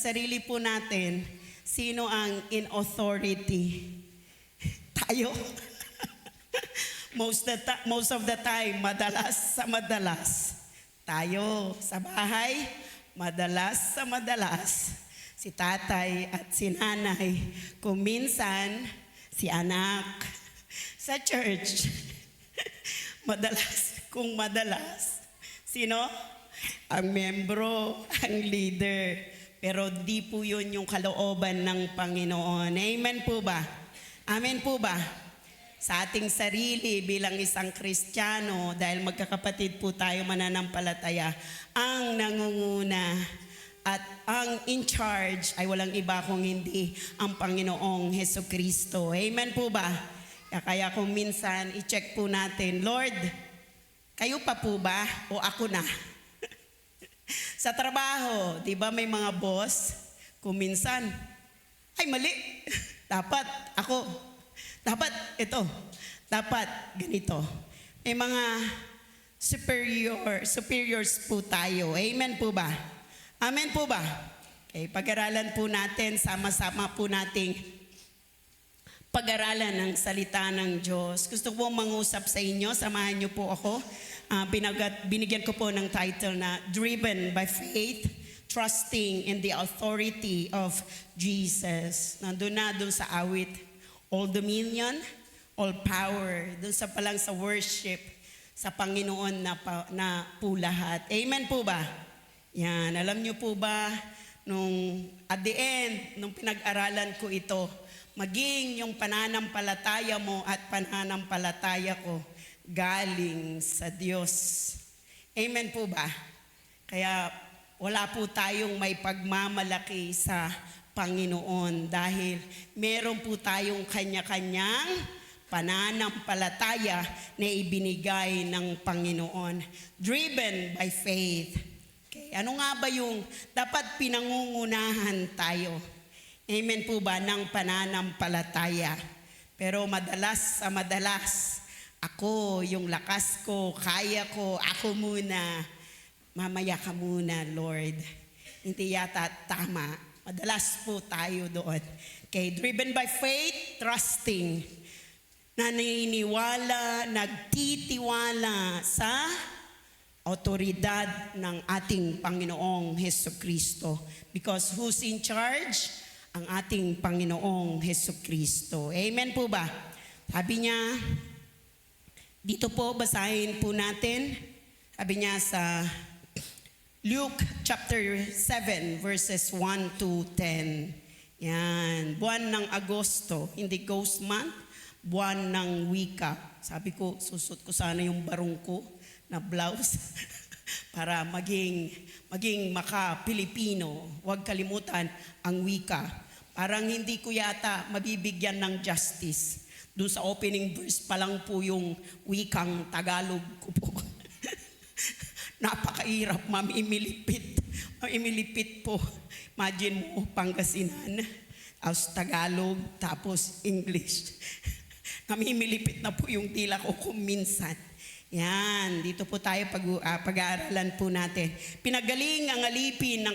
sarili po natin, sino ang in authority? Tayo. Most of the time, madalas, tayo sa bahay, madalas, si tatay at si nanay, kung minsan, si anak. Sa church, madalas, sino? Ang membro, ang leader. Pero di po yun yung kalooban ng Panginoon. Amen po ba? Amen po ba? Sa ating sarili bilang isang Kristiyano, dahil magkakapatid po tayo mananampalataya, ang nangunguna at ang in charge ay walang iba kung hindi ang Panginoong Hesukristo. Amen po ba? Kaya kung minsan i-check po natin, Lord, kayo pa po ba o ako na? Sa trabaho, di ba may mga boss, kung minsan, ay mali, dapat ako, dapat ito, dapat ganito. May mga superiors po tayo. Amen po ba? Amen po ba? Okay, pag-aralan po natin, sama-sama po nating pag-aralan ng salita ng Diyos. Gusto ko pong mangusap sa inyo, samahan niyo po ako. Binigyan ko po ng title na Driven by Faith, Trusting in the Authority of Jesus. Nandun na dun sa awit, all dominion, all power. Dun sa palang sa worship, sa Panginoon na po lahat. Amen po ba? Yan, alam niyo po ba, at the end, nung pinag-aralan ko ito, maging yung pananampalataya mo at pananampalataya ko galing sa Diyos. Amen po ba? Kaya wala po tayong may pagmamalaki sa Panginoon dahil meron po tayong kanya-kanyang pananampalataya na ibinigay ng Panginoon. Driven by faith. Okay, ano nga ba yung dapat pinangungunahan tayo? Amen po ba ng pananampalataya? Pero madalas, ako, yung lakas ko, kaya ko, ako muna. Mamaya ka muna, Lord. Hindi yata tama. Madalas po tayo doon. Okay, driven by faith, trusting. Naniniwala, nagtitiwala sa autoridad ng ating Panginoong Hesukristo. Because who's in charge? Ang ating Panginoong Hesukristo. Amen po ba? Sabi niya, dito po basahin po natin. Sabi niya sa Luke chapter 7 verses 1 to 10. Yan, buwan ng Agosto, hindi ghost month, buwan ng wika. Sabi ko, susot ko sana yung barong ko na blouse para maging maka-Pilipino. Huwag kalimutan ang wika. Parang hindi ko yata mabibigyan ng justice. Doon sa opening verse pa lang po yung wikang Tagalog ko po. Napakahirap, mamimilipit po. Imagine mo, Pangasinan, as Tagalog, tapos English. Namimilipit na po yung tila ko kung minsan. Yan, dito po tayo pag-aaralan po natin. Pinagaling ang alipin ng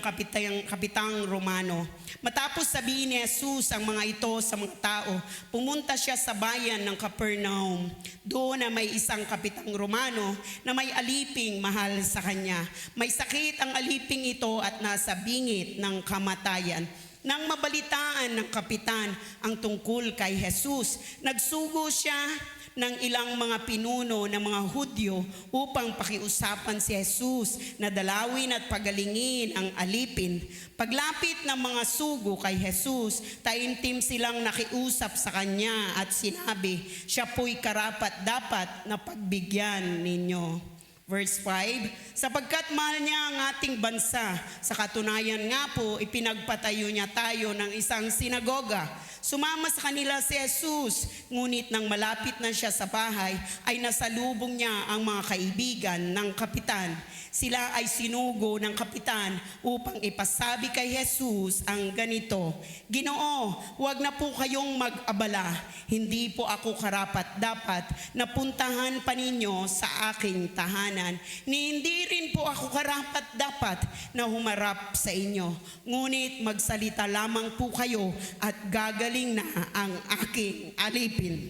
kapitang Romano. Matapos sabihin ni Jesus ang mga ito sa mga tao, pumunta siya sa bayan ng Capernaum. Doon na may isang kapitang Romano na may aliping mahal sa kanya. May sakit ang aliping ito at nasa bingit ng kamatayan. Nang mabalitaan ng kapitan ang tungkol kay Jesus, nagsugo siya ng ilang mga pinuno ng mga Hudyo upang pakiusapan si Jesus na dalawin at pagalingin ang alipin. Paglapit ng mga sugo kay Jesus, taimtim silang nakiusap sa kanya at sinabi, siya po'y karapat-dapat na pagbigyan ninyo. Verse 5, sapagkat mahal niya ang ating bansa, sa katunayan nga po, ipinagpatayo niya tayo ng isang sinagoga. Sumama sa kanila si Jesus, ngunit nang malapit na siya sa bahay, ay nasalubong niya ang mga kaibigan ng kapitan. Sila ay sinugo ng kapitan upang ipasabi kay Jesus ang ganito, Ginoo, huwag na po kayong mag-abala. Hindi po ako karapat-dapat na puntahan pa ninyo sa aking tahanan. katotohanan, ni hindi rin po ako karapat-dapat na humarap sa inyo. Ngunit magsalita lamang po kayo at gagaling na ang aking alipin.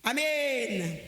Amen!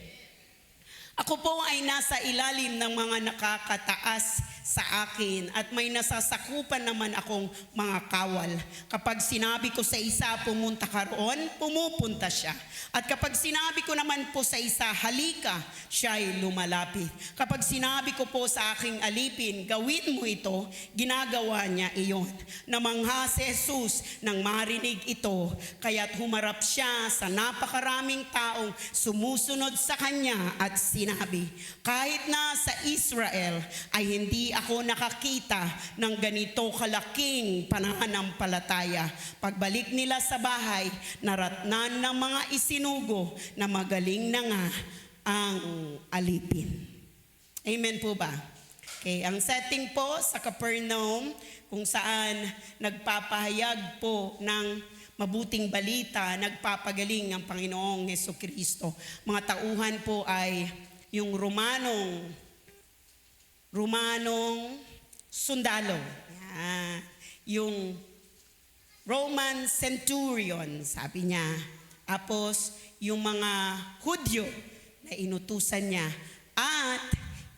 Ako po ay nasa ilalim ng mga nakakataas sa akin at may nasasakupan naman akong mga kawal. Kapag sinabi ko sa isa, pumunta ka roon, pumupunta siya. At kapag sinabi ko naman po sa isa, halika, siya ay lumalapit. Kapag sinabi ko po sa aking alipin, gawin mo ito, ginagawa niya iyon. Namangha si Jesus nang marinig ito, kaya't humarap siya sa napakaraming taong sumusunod sa kanya at sinabi, kahit na sa Israel ay hindi ako nakakita ng ganito kalaking pananampalataya. Pagbalik nila sa bahay, naratnan ng mga isinugo na magaling na nga ang alipin. Amen po ba? Okay, ang setting po sa Capernaum, kung saan nagpapahayag po ng mabuting balita, nagpapagaling ang Panginoong Hesukristo. Mga tauhan po ay yung Romanong sundalo. Yan. Yung Roman centurion, sabi niya. Tapos, yung mga Hudyo na inutusan niya. At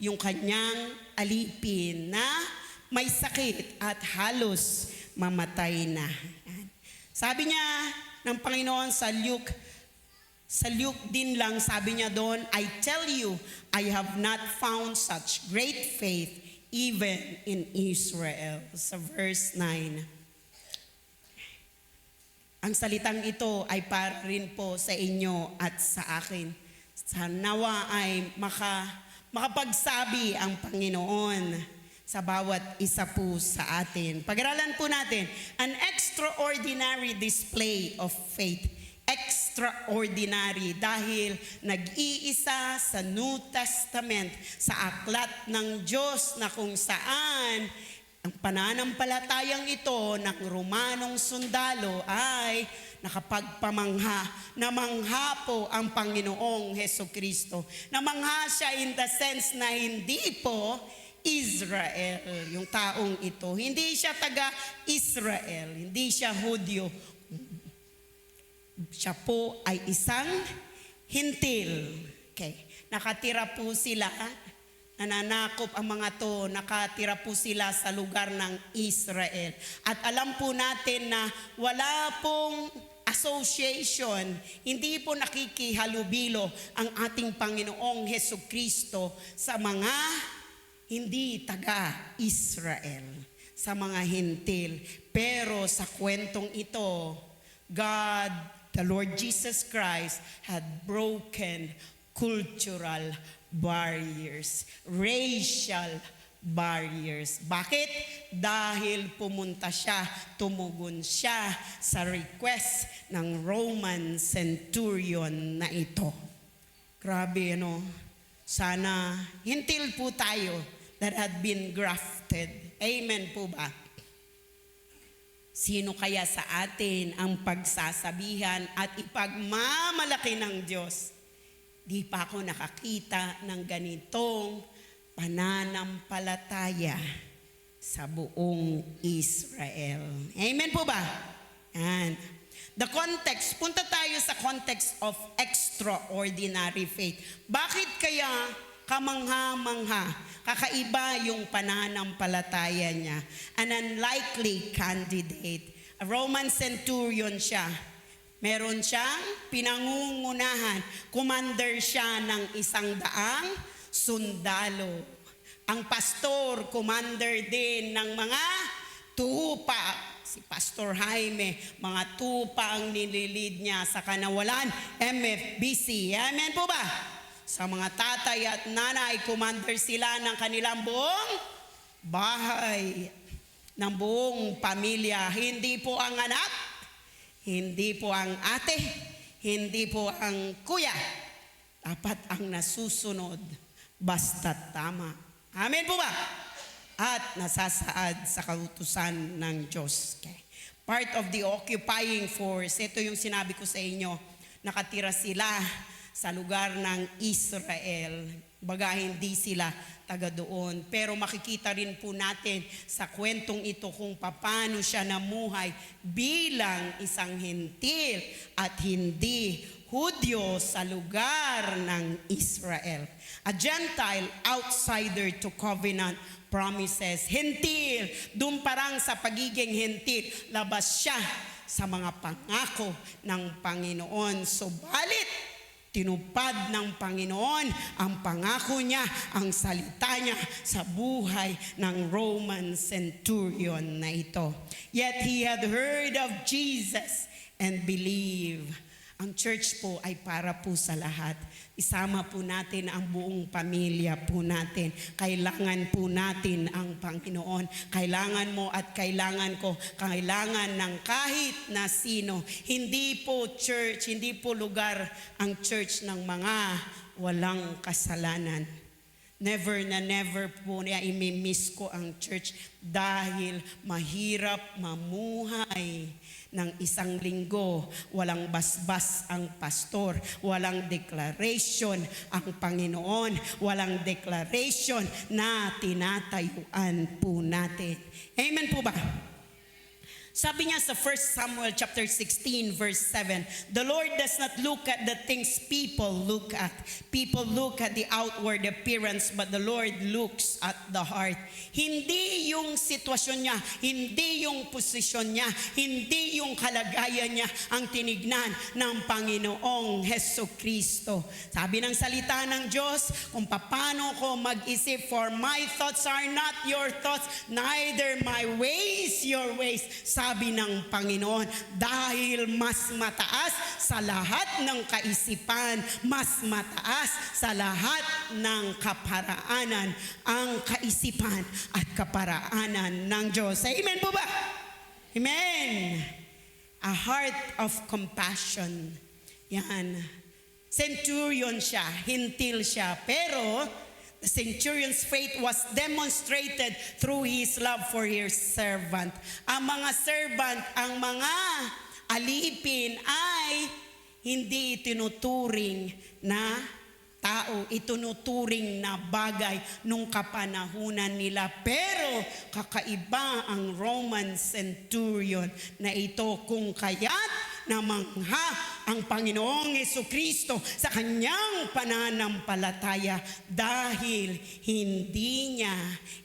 yung kanyang alipin na may sakit at halos mamatay na. Yan. Sabi niya ng Panginoon sa Luke din lang, sabi niya doon, I tell you, I have not found such great faith even in Israel. Sa verse 9. Ang salitang ito ay para rin po sa inyo at sa akin. Sa nawa ay makapagsabi ang Panginoon sa bawat isa po sa atin. Pag-aralan po natin, an extraordinary display of faith. Extraordinary dahil nag-iisa sa New Testament, sa aklat ng Diyos na kung saan ang pananampalatayang ito ng Romanong sundalo ay nakapagpamangha. Namangha po ang Panginoong Hesukristo. Namangha siya in the sense na hindi po Israel, yung taong ito. Hindi siya taga-Israel, hindi siya Hudyo. Siya po ay isang hintil. Okay. Nakatira po sila, nananakop ang mga to, nakatira po sila sa lugar ng Israel. At alam po natin na wala pong association, hindi po nakikihalubilo ang ating Panginoong Hesukristo sa mga hindi taga-Israel, sa mga hintil. Pero sa kwentong ito, God, the Lord Jesus Christ, had broken cultural barriers, racial barriers. Bakit? Dahil pumunta siya, tumugon siya sa request ng Roman centurion na ito. Grabe, ano? Sana hintil po tayo that had been grafted. Amen po ba? Sino kaya sa atin ang pagsasabihan at ipagmamalaki ng Diyos? Di pa ako nakakita ng ganitong pananampalataya sa buong Israel. Amen po ba? Yan. The context, punta tayo sa context of extraordinary faith. Bakit kaya kamangha-mangha, kakaiba yung pananampalataya niya? An unlikely candidate. A Roman centurion siya. Meron siyang pinangungunahan. Commander siya ng 100 sundalo. Ang pastor, commander din ng mga tupa. Si Pastor Jaime, mga tupa ang nililid niya sa Kanawalan, MFBC. Amen po ba? Sa mga tatay at nanay, commander sila ng kanilang buong bahay, ng buong pamilya. Hindi po ang anak, hindi po ang ate, hindi po ang kuya. Dapat ang nasusunod, basta tama. Amen po ba? At nasasaad sa kautusan ng Diyos. Okay. Part of the occupying force, ito yung sinabi ko sa inyo, nakatira sila sa lugar ng Israel. Baga hindi sila taga doon. Pero makikita rin po natin sa kwentong ito kung paano siya namuhay bilang isang hentil at hindi Hudyo sa lugar ng Israel. A Gentile outsider to covenant promises. Hentil, doon parang sa pagiging hentil, labas siya sa mga pangako ng Panginoon. Subalit, tinupad ng Panginoon ang pangako niya, ang salita niya sa buhay ng Roman centurion na ito. Yet he had heard of Jesus and believed. Ang church po ay para po sa lahat. Isama po natin ang buong pamilya po natin. Kailangan po natin ang Panginoon. Kailangan mo at kailangan ko. Kailangan ng kahit na sino. Hindi po church, hindi po lugar ang church ng mga walang kasalanan. Never na never po niya imimiss ko ang church dahil mahirap mamuhay ng isang linggo. Walang basbas ang pastor, walang declaration ang Panginoon, walang declaration na tinatayuan po natin. Amen po ba? Sabi niya sa 1 Samuel chapter 16 verse 7, the Lord does not look at the things people look at. People look at the outward appearance, but the Lord looks at the heart. Hindi yung sitwasyon niya, hindi yung posisyon niya, hindi yung kalagayan niya ang tinignan ng Panginoong Hesukristo. Sabi ng salita ng Diyos, kung paano ko mag-isip, for my thoughts are not your thoughts, neither my ways your ways. Sabi ng Panginoon, dahil mas mataas sa lahat ng kaisipan, mas mataas sa lahat ng kaparaanan, ang kaisipan at kaparaanan ng Diyos. Amen po ba? Amen. A heart of compassion. Yan. Centurion siya, hintil siya, pero the centurion's faith was demonstrated through his love for his servant. Ang mga servant, ang mga alipin ay hindi itinuturing na tao, itinuturing na bagay nung kapanahunan nila. Pero kakaiba ang Roman centurion na ito, kung kaya't namangha ang Panginoong Hesukristo sa kanyang pananampalataya dahil hindi niya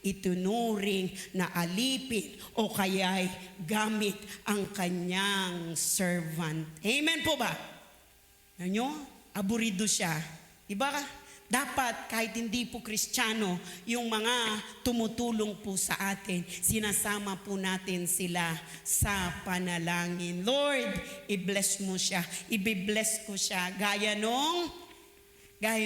itunuring na alipin o kaya'y gamit ang kanyang servant. Amen po ba? Ano? Aburido siya. Diba? Dapat kahit hindi po Kristiyano, yung mga tumutulong po sa atin, sinasama po natin sila sa panalangin. Lord, i-bless mo siya, i-bless ko siya. Gaya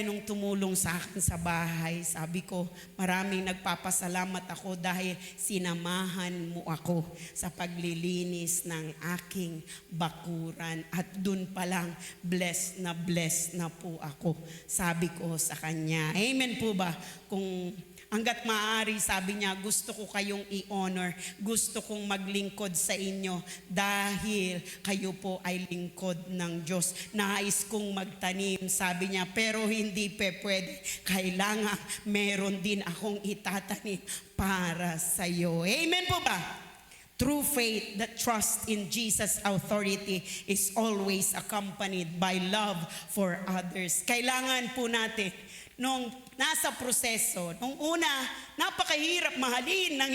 nung tumulong sa akin sa bahay. Sabi ko, maraming nagpapasalamat ako dahil sinamahan mo ako sa paglilinis ng aking bakuran. At dun pa lang, bless na po ako. Sabi ko sa kanya. Amen po ba? Kung hanggat maaari, sabi niya, gusto ko kayong i-honor. Gusto kong maglingkod sa inyo dahil kayo po ay lingkod ng Diyos. Nais kong magtanim, sabi niya, pero hindi pwede. Kailangan meron din akong itatanim para sa iyo. Amen po ba? True faith that trust in Jesus' authority is always accompanied by love for others. Kailangan po natin, nung nasa proseso, nung una, napakahirap mahalin ng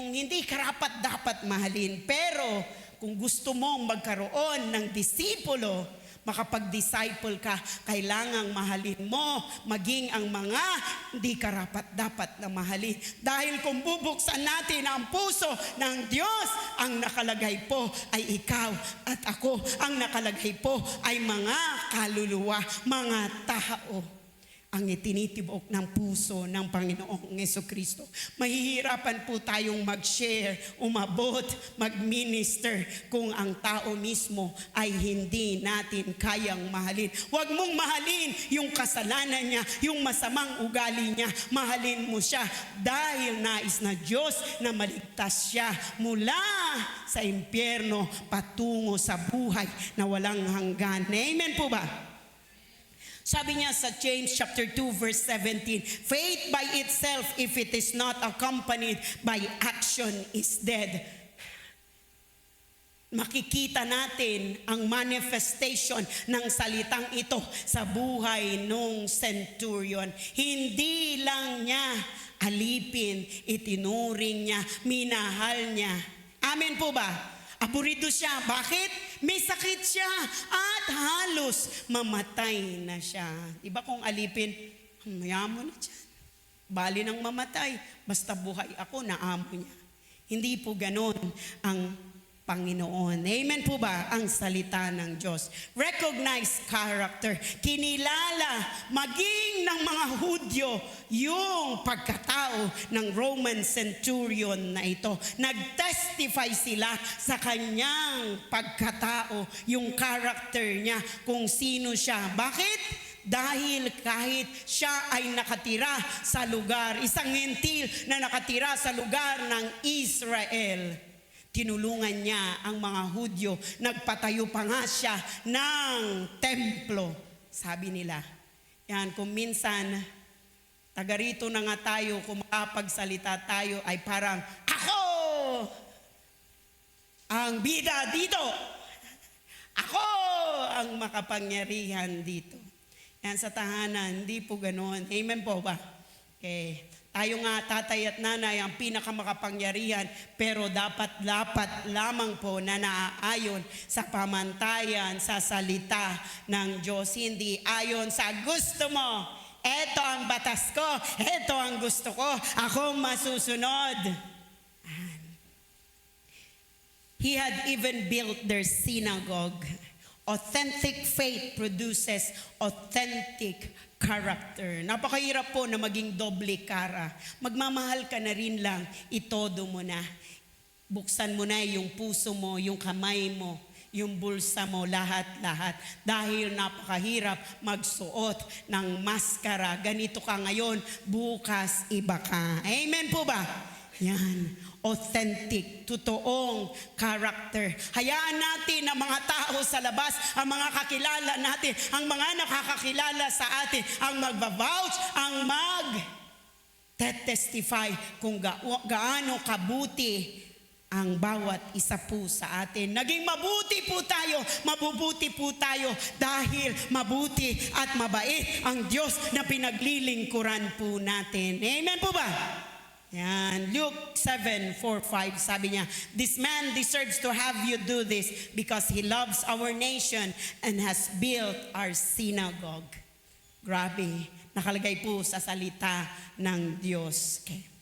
hindi karapat dapat mahalin. Pero kung gusto mong magkaroon ng disipulo, makapag-disciple ka, kailangang mahalin mo, maging ang mga hindi karapat dapat na mahalin. Dahil kung bubuksan natin ang puso ng Diyos, ang nakalagay po ay ikaw at ako. Ang nakalagay po ay mga kaluluwa, mga tao. Ang itinitibok ng puso ng Panginoong Hesukristo. Mahihirapan po tayong mag-share, umabot, mag-minister kung ang tao mismo ay hindi natin kayang mahalin. Huwag mong mahalin yung kasalanan niya, yung masamang ugali niya. Mahalin mo siya dahil nais na Diyos na maligtas siya mula sa impyerno patungo sa buhay na walang hanggan. Amen po ba? Sabi niya sa James chapter 2 verse 17, faith by itself, if it is not accompanied by action, is dead. Makikita natin ang manifestation ng salitang ito sa buhay nung centurion. Hindi lang niya alipin, itinuring niya, minahal niya. Amen po ba? Aburido siya. Bakit? May sakit siya at halos mamatay na siya. Diba kung alipin, mayamo na dyan. Bali nang mamatay, basta buhay ako, naamo niya. Hindi po ganon ang Panginoon. Amen po ba ang salita ng Diyos? Recognize character. Kinilala maging ng mga Hudyo yung pagkatao ng Roman centurion na ito. Nag-testify sila sa kanyang pagkatao, yung character niya, kung sino siya. Bakit? Dahil kahit siya ay nakatira sa lugar, isang Gentil na nakatira sa lugar ng Israel, tinulungan niya ang mga Hudyo. Nagpatayo pa nga siya ng templo. Sabi nila, yan, kung minsan, taga rito na nga tayo, kung makapagsalita tayo, ay parang, ako ang bida dito. Ako ang makapangyarihan dito. Yan, sa tahanan, hindi po ganoon. Amen po ba? Okay. Tayo nga, tatay at nanay, ang pinakamakapangyarihan, pero dapat lamang po na naaayon sa pamantayan, sa salita ng Diyos. Hindi ayon sa gusto mo. Ito ang batas ko. Ito ang gusto ko. Ako masusunod. He had even built their synagogue. Authentic faith produces authentic character. Napakahirap po na maging doble cara. Magmamahal ka na rin lang, itodo mo na. Buksan mo na yung puso mo, yung kamay mo, yung bulsa mo, lahat-lahat. Dahil napakahirap magsuot ng maskara. Ganito ka ngayon, bukas iba ka. Amen po ba? Yan. Authentic, totoong character. Hayaan natin ang mga tao sa labas, ang mga kakilala natin, ang mga nakakakilala sa atin, ang magba-vouch, ang mag-testify kung gaano kabuti ang bawat isa po sa atin. Naging mabuti po tayo, mabubuti po tayo dahil mabuti at mabait ang Diyos na pinaglilingkuran po natin. Amen po ba? Yan. Luke 7:4-5, sabi niya, this man deserves to have you do this because he loves our nation and has built our synagogue. Grabe. Nakalagay po sa salita ng Diyos. Okay.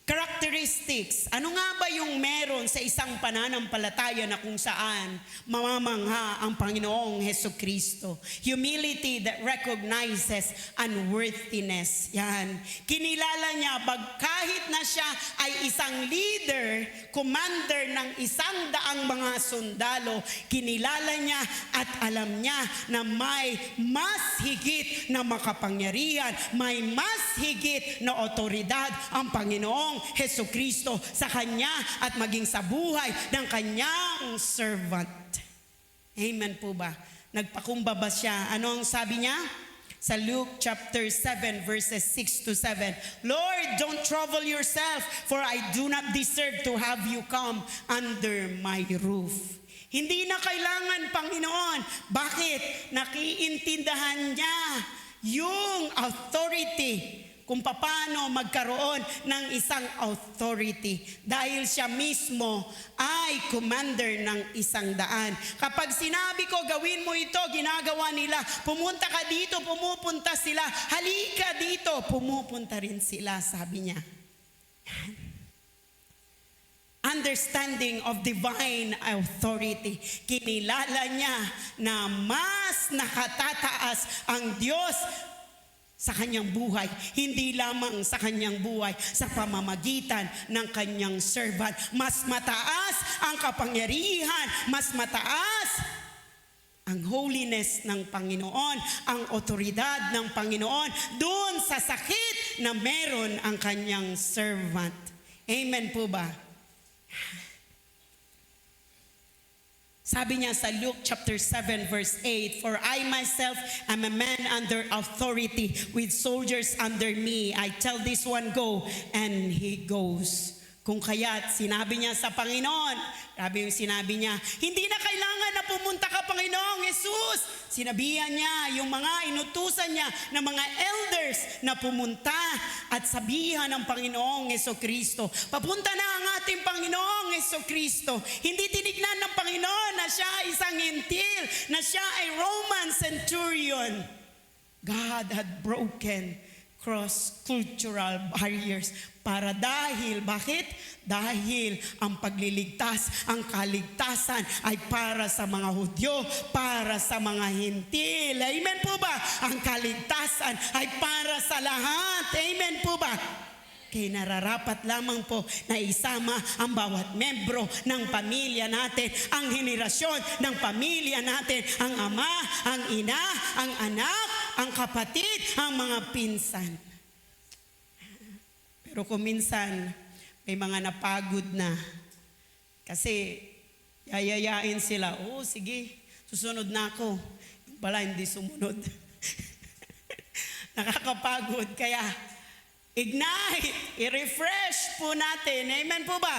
Characteristics. Ano nga ba yung meron sa isang pananampalataya na kung saan mamamangha ang Panginoong Hesukristo? Humility that recognizes unworthiness. Yan. Kinilala niya, kahit na siya ay isang leader, commander ng 100 mga sundalo, kinilala niya at alam niya na may mas higit na makapangyarihan, may mas higit na otoridad ang Panginoong Hesukristo sa kanya at maging sa buhay ng kanyang servant. Amen po ba? Nagpakumbaba siya. Ano ang sabi niya? Sa Luke chapter 7 verses 6-7. Lord, don't trouble yourself, for I do not deserve to have you come under my roof. Hindi na kailangan, Panginoon. Bakit? Nakiintindahan niya yung authority kung paano magkaroon ng isang authority dahil siya mismo ay commander ng 100. Kapag sinabi ko, gawin mo ito, ginagawa nila. Pumunta ka dito, pumupunta sila. Halika dito, pumupunta rin sila, sabi niya. Understanding of divine authority. Kinilala niya na mas nakatataas ang Diyos sa kanyang buhay, hindi lamang sa kanyang buhay, sa pamamagitan ng kanyang servant. Mas mataas ang kapangyarihan, mas mataas ang holiness ng Panginoon, ang otoridad ng Panginoon, doon sa sakit na meron ang kanyang servant. Amen po ba? Sabi niya sa Luke chapter 7 verse 8, "For I myself am a man under authority with soldiers under me. I tell this one go and he goes." Kung kaya't sinabi niya sa Panginoon, grabe yung sinabi niya, hindi na kailangan na pumunta ka, Panginoong Jesus. Sinabihan niya yung mga inutusan niya ng mga elders na pumunta at sabihan ng Panginoong Jesucristo, papunta na ang ating Panginoong Jesucristo. Hindi tinignan ng Panginoon na siya ay isang hintil, na siya ay Roman centurion. God had broken cross-cultural barriers para bakit? Dahil ang pagliligtas, ang kaligtasan ay para sa mga Hudyo, para sa mga hintil. Amen po ba? Ang kaligtasan ay para sa lahat. Amen po ba? Kaya nararapat lamang po na isama ang bawat membro ng pamilya natin, ang henerasyon ng pamilya natin, ang ama, ang ina, ang anak, ang kapatid, ang mga pinsan. Pero kung minsan may mga napagod na kasi yayayain sila, sige, susunod na ako. Yung pala hindi sumunod. Nakakapagod, kaya ignite, i-refresh po natin. Amen po ba?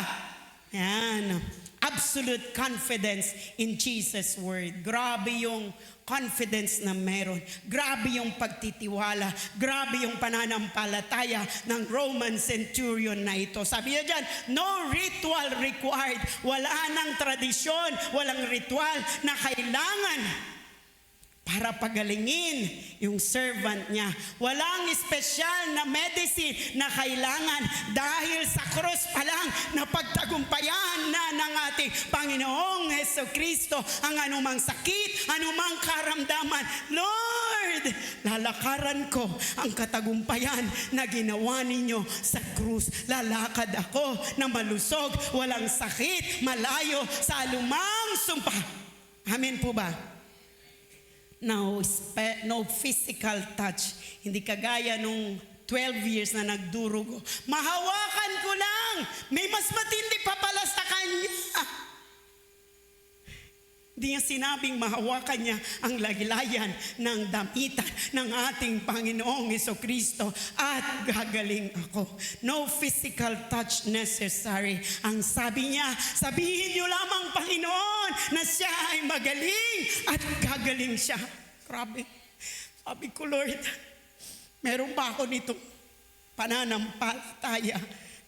Yan. Absolute confidence in Jesus' word. Grabe yung confidence na meron. Grabe yung pagtitiwala. Grabe yung pananampalataya ng Roman centurion na ito. Sabi niya dyan, no ritual required. Wala nang tradisyon, walang ritual na kailangan para pagalingin yung servant niya. Walang espesyal na medicine na kailangan dahil sa cross pa lang napagtagumpayan na ng ating Panginoong Jesucristo ang anumang sakit, anumang karamdaman. Lord, lalakaran ko ang katagumpayan na ginawa ninyo sa krus. Lalakad ako na malusog, walang sakit, malayo sa alumang sumpa. Amen po ba? No physical touch. Hindi kagaya nung 12 years na nagdurugo. Mahawakan ko lang. May mas matindi pa pala sa kanya. Hindi niya sinabing mahawakan niya ang laglayan ng damitan ng ating Panginoong Jesucristo at gagaling ako. No physical touch necessary. Ang sabi niya, sabihin niyo lamang, Panginoon, na siya ay magaling at gagaling siya. Grabe. Sabi ko, Lord, meron ba ako nito pananampalataya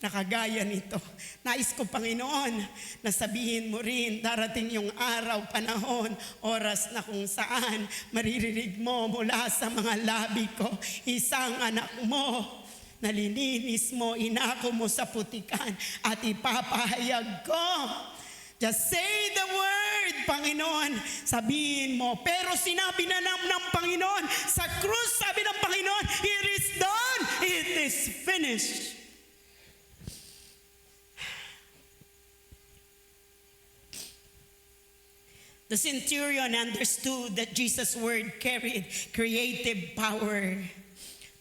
na kagaya nito? Nais ko, Panginoon, na sabihin mo rin, darating yung araw, panahon, oras na kung saan maririnig mo mula sa mga labi ko, isang anak mo, nalilinis mo, inako mo sa putikan, at ipapahayag ko. Just say the word, Panginoon. Sabihin mo. Pero sinabi na ng Panginoon, sa krus, sabi ng Panginoon, it is done, it is finished. The centurion understood that Jesus' word carried creative power.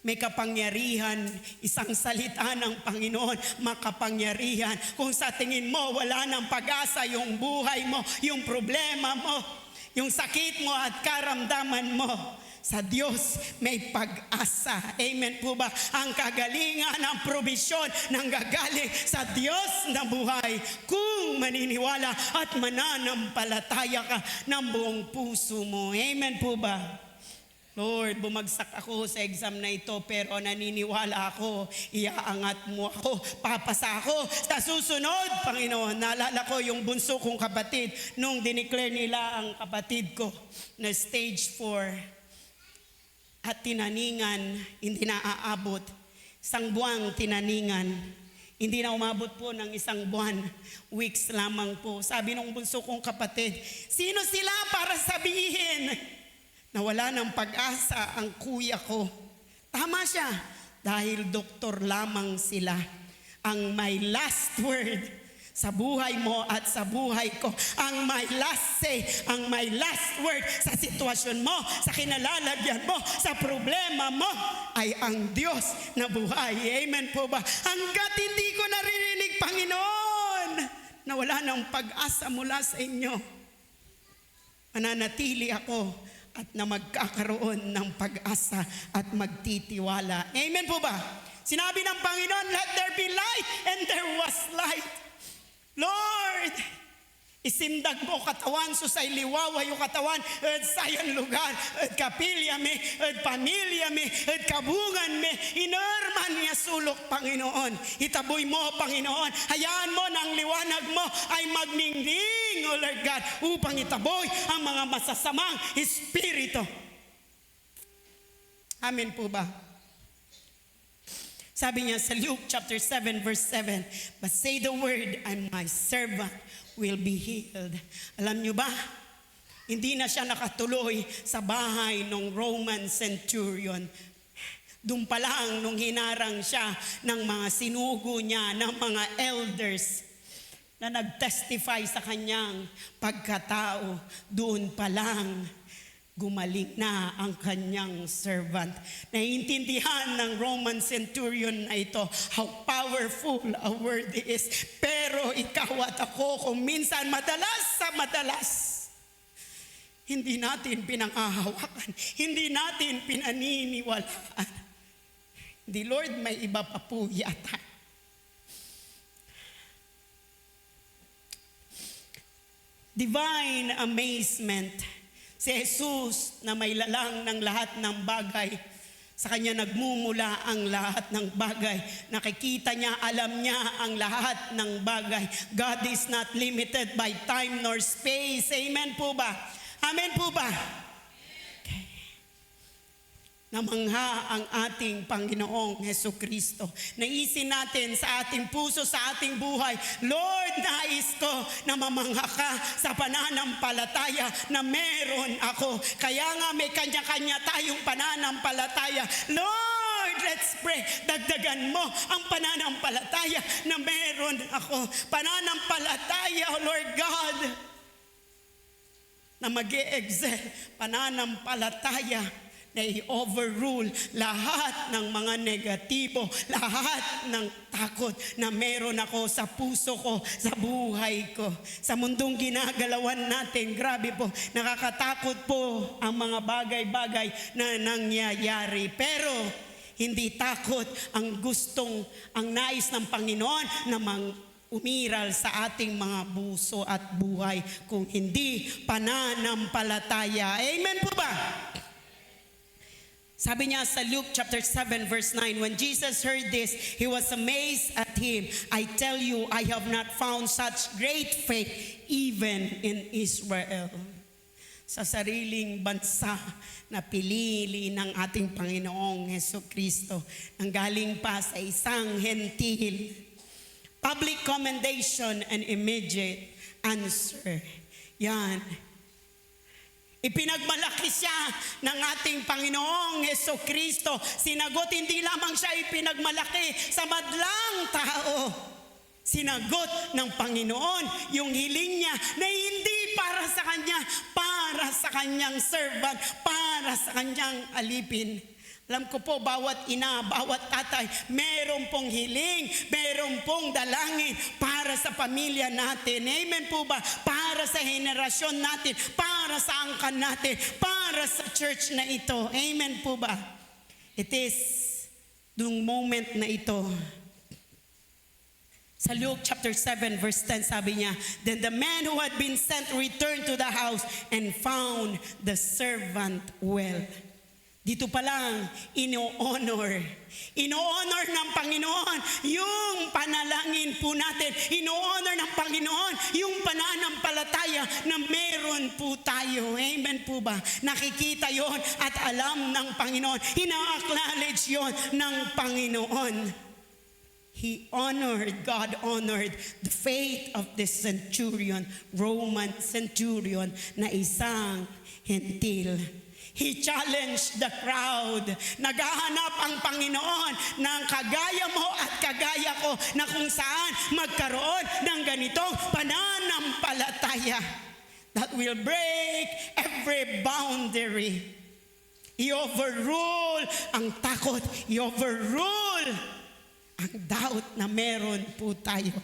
May kapangyarihan, isang salita ng Panginoon, makapangyarihan. Kung sa tingin mo, wala nang pag-asa yung buhay mo, yung problema mo, yung sakit mo at karamdaman mo, sa Diyos may pag-asa. Amen po ba? Ang kagalingan, ang probisyon nang gagaling sa Diyos na buhay kung maniniwala at mananampalataya ka ng buong puso mo. Amen po ba? Lord, bumagsak ako sa exam na ito pero naniniwala ako, iaangat mo ako, papasa ako sa susunod, Panginoon. Naalala ko yung bunso kong kapatid nung dineclare nila ang kapatid ko na stage 4 at tinaningan, hindi na aabot. Isang buwang tinaningan. Hindi na umabot po ng isang buwan. Weeks lamang po. Sabi nung bunso kong kapatid, sino sila para sabihin na wala ng pag-asa ang kuya ko? Tama siya. Dahil doktor lamang sila. Ang may last word sa buhay mo at sa buhay ko, ang may last say, ang may last word sa sitwasyon mo, sa kinalalagyan mo, sa problema mo, ay ang Diyos na buhay. Amen po ba? Hanggat hindi ko naririnig, Panginoon, na wala nang pag-asa mula sa inyo, mananatili ako at na magkakaroon ng pag-asa at magtitiwala. Amen po ba? Sinabi ng Panginoon, let there be light, and there was light. Lord, isindag mo katawan, susay liwawa yung katawan, at sayan lugar, at kapilya me, at pamilya me, at kabungan me, inorman niya sulok, Panginoon. Itaboy mo, Panginoon. Hayaan mo na ang liwanag mo ay magningning, O Lord God, upang itaboy ang mga masasamang espiritu. Amen po ba? Sabi niya sa Luke chapter 7 verse 7, but say the word and my servant will be healed. Alam niyo ba? Hindi na siya nakatuloy sa bahay ng Roman centurion. Doon pa lang nung hinarang siya ng mga sinugo niya, ng mga elders na nag-testify sa kanyang pagkatao, doon pa lang gumaling na ang kanyang servant. Naiintindihan ng Roman centurion na ito how powerful a word is. Pero ikaw at ako, kung minsan madalas, hindi natin pinangahawakan, hindi natin pinaniniwalaan. Di Lord, may iba pa po yata. Divine amazement. Si Jesus na may lalang ng lahat ng bagay, sa kanya nagmumula ang lahat ng bagay. Nakikita niya, alam niya ang lahat ng bagay. God is not limited by time nor space. Amen po ba? Amen po ba? Okay. Namangha ang ating Panginoong Hesukristo. Naisin natin sa ating puso, sa ating buhay, Lord, nais ko na mamangha ka sa pananampalataya na meron ako. Kaya nga may kanya-kanya tayong pananampalataya. Lord, let's pray. Dagdagan mo ang pananampalataya na meron ako. Pananampalataya, oh Lord God, na mag-e-excel. Pananampalataya na i-overrule lahat ng mga negatibo, lahat ng takot na meron ako sa puso ko, sa buhay ko. Sa mundong ginagalawan natin, grabe po, nakakatakot po ang mga bagay-bagay na nangyayari. Pero hindi takot ang nais ng Panginoon na umiral sa ating mga puso at buhay kung hindi pananampalataya. Amen po ba? Sabi niya sa Luke chapter 7 verse 9, when Jesus heard this, he was amazed at him. I tell you, I have not found such great faith even in Israel. Sa sariling bansa na pinili ng ating Panginoong Hesukristo, nanggaling pa sa isang hentil. Public commendation and immediate answer. Yan. Ipinagmalaki siya ng ating Panginoong Hesukristo. Sinagot, hindi lamang siya ipinagmalaki sa madlang tao. Sinagot ng Panginoon yung hiling niya na hindi para sa kanya, para sa kanyang servant, para sa kanyang alipin. Alam ko po, bawat ina, bawat tatay, meron pong hiling, meron pong dalangin para sa pamilya natin. Amen po ba? Para sa henerasyon natin, para sa angkan natin, para sa church na ito. Amen po ba? It is dung moment na ito. Sa Luke chapter 7 verse 10 sabi niya, then the man who had been sent returned to the house and found the servant well. Dito pa lang, ino-honor ng Panginoon yung panalangin po natin. Ino-honor ng Panginoon yung pananampalataya na meron po tayo. Amen po ba? Nakikita yon at alam ng Panginoon. Ina-acknowledge yon ng Panginoon. God honored the faith of this centurion, Roman centurion na isang hentil. He challenged the crowd. Naghahanap ang Panginoon ng kagaya mo at kagaya ko na kung saan magkaroon ng ganitong pananampalataya that will break every boundary. I-overrule ang takot. I-overrule ang doubt na meron po tayo.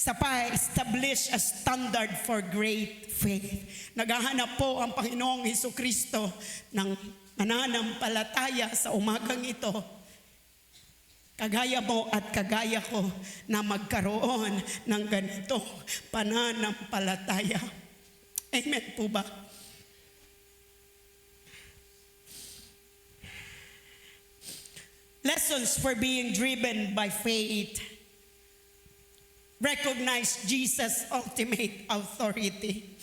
Isa pa, establish a standard for great faith. Naghahanap po ang Panginoong Hesukristo ng mananampalataya sa umagang ito. Kagaya mo at kagaya ko na magkaroon ng ganito pananampalataya. Amen po ba? Lessons for being driven by faith. Recognize Jesus' ultimate authority.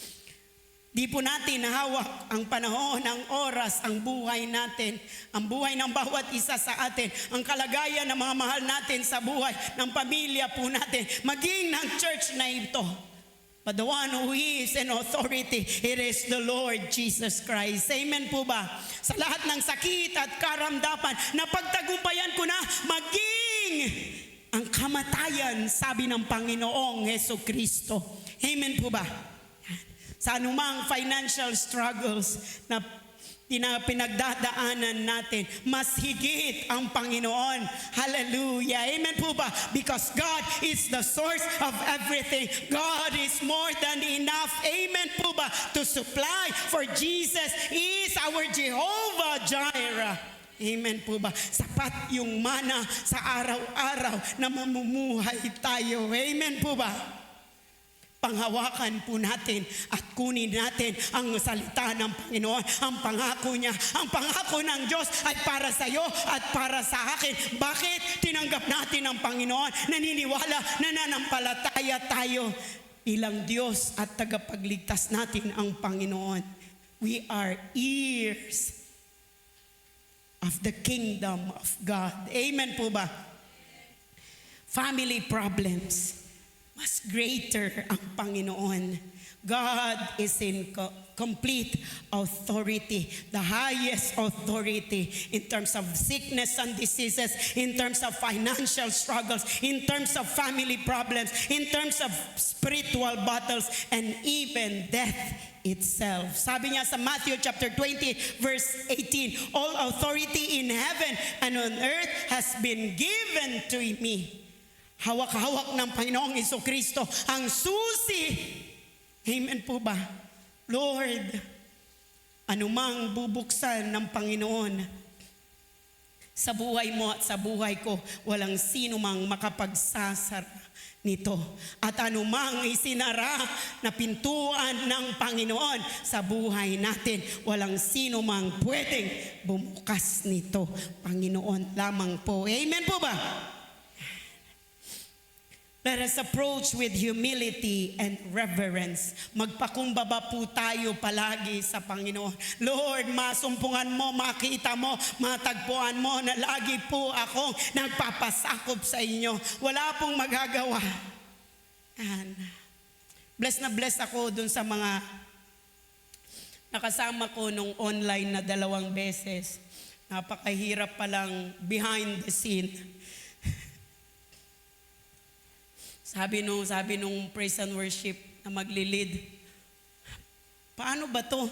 Di po natin hawak ang panahon, ang oras, ang buhay natin, ang buhay ng bawat isa sa atin, ang kalagayan ng mga mahal natin sa buhay, ng pamilya po natin, maging ng church na ito. But the one who is in authority, it is the Lord Jesus Christ. Amen po ba? Sa lahat ng sakit at karamdaman, napagtagumpayan ko na maging ang kamatayan, sabi ng Panginoong Hesukristo. Amen po ba? Sa anumang financial struggles na pinagdadaanan natin, mas higit ang Panginoon. Hallelujah. Amen po ba? Because God is the source of everything. God is more than enough. Amen po ba? To supply, for Jesus is our Jehovah Jireh. Amen po ba? Sapat yung mana sa araw-araw na mamumuhay tayo. Amen po ba? Panghawakan po natin at kunin natin ang salita ng Panginoon, ang pangako niya. Ang pangako ng Diyos ay para sa iyo at para sa akin. Bakit? Tinanggap natin ang Panginoon, naniniwala, nananampalataya tayo. Bilang Diyos at tagapagligtas natin ang Panginoon. We are heirs of the kingdom of God. Amen po ba? Family problems. Mas greater ang Panginoon. God is in complete authority, the highest authority in terms of sickness and diseases, in terms of financial struggles, in terms of family problems, in terms of spiritual battles, and even death itself. Sabi niya sa Matthew chapter 20 verse 18, all authority in heaven and on earth has been given to me. Hawak-hawak ng Panginoong Hesukristo ang susi. Amen po ba? Lord, anumang bubuksan ng Panginoon sa buhay mo at sa buhay ko, walang sino mang makapagsasara nito. At anumang isinara na pintuan ng Panginoon sa buhay natin, walang sino mang pwedeng bumukas nito. Panginoon lamang po. Amen po ba? Let us approach with humility and reverence. Magpakumbaba po tayo palagi sa Panginoon. Lord, masumpungan mo, makita mo, matagpuan mo na lagi po akong nagpapasakop sa inyo. Wala pong magagawa. And bless na bless ako dun sa mga nakasama ko nung online na 2 beses. Napakahirap palang behind the scene. Sabi nung praise and worship na magli-lead, paano ba to?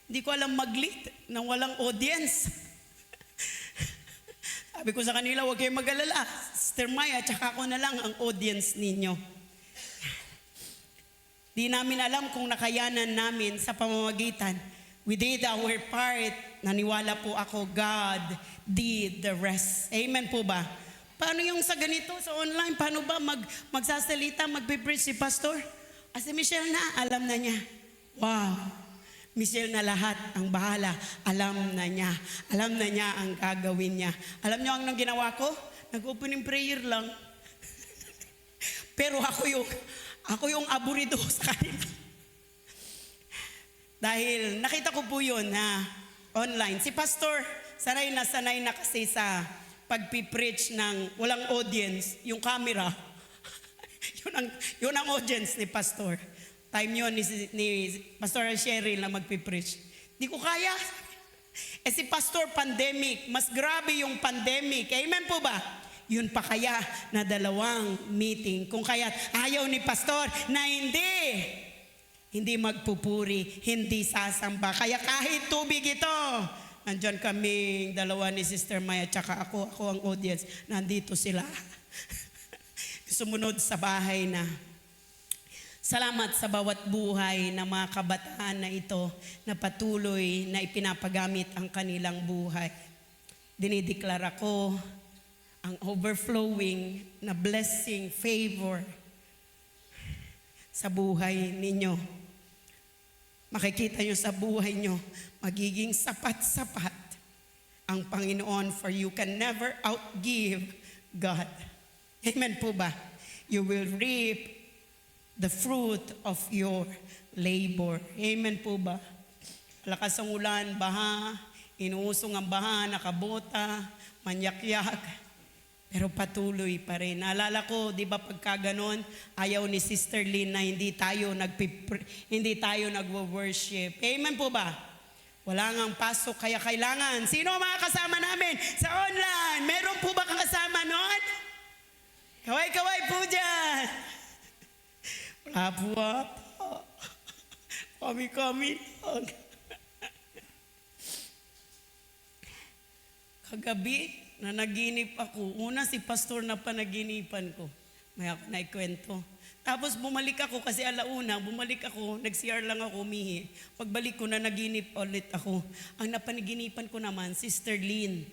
Hindi ko alam mag-lead nang walang audience. Sabi ko sa kanila, huwag kayong mag-alala. Sister Maya, tsaka ako na lang ang audience ninyo. Di namin alam kung nakayanan namin sa pamamagitan. We did our part. Naniwala po ako, God did the rest. Amen po ba? Paano yung sa ganito, sa online? Paano ba magsasalita, magpipreach si pastor? Si Michelle na, alam na niya. Wow! Michelle na lahat ang bahala. Alam na niya. Alam na niya ang gagawin niya. Alam niyo ang nang ginawa ko? Nag-opening prayer lang. Pero ako yung aburido sa kanila. Dahil nakita ko po yun na online. Si pastor, sanay na kasi sa pagpipreach ng walang audience, yung camera, yun ang audience ni pastor. Time yun ni Pastor Cheryl na magpipreach. Di ko kaya. Si pastor pandemic, mas grabe yung pandemic. Amen po ba? Yun pa kaya na 2 meeting. Kung kaya ayaw ni pastor na hindi magpupuri, hindi sasamba. Kaya kahit tubig ito, nandyan kaming 2 ni Sister Maya tsaka ako ang audience. Nandito sila. Sumunod sa bahay na. Salamat sa bawat buhay ng mga kabataan na ito na patuloy na ipinapagamit ang kanilang buhay. Dinideklara ko ang overflowing na blessing, favor sa buhay ninyo. Makikita nyo sa buhay nyo, magiging sapat-sapat ang Panginoon, for you can never outgive God. Amen po ba? You will reap the fruit of your labor. Amen po ba? Lakas ang ulan, baha, inuusong ang baha, nakabota, manyakyak, pero patuloy pa rin. Naalala ko, di ba pagka ganon, ayaw ni Sister Lynn na hindi tayo nagwo-worship. Amen po ba? Wala ngang pasok, kaya kailangan. Sino ang mga kasama namin sa online? Meron po ba kasama noon? Kaway-kaway po dyan. Wala po ata. Kami-kami lang. Kagabi, nanaginip ako. Una si pastor na panaginipan ko. May ako naikwento. Tapos bumalik ako kasi alauna, nag-CR lang ako, umihi. Pagbalik ko, nanaginip ulit ako. Ang napanaginipan ko naman, Sister Lynn.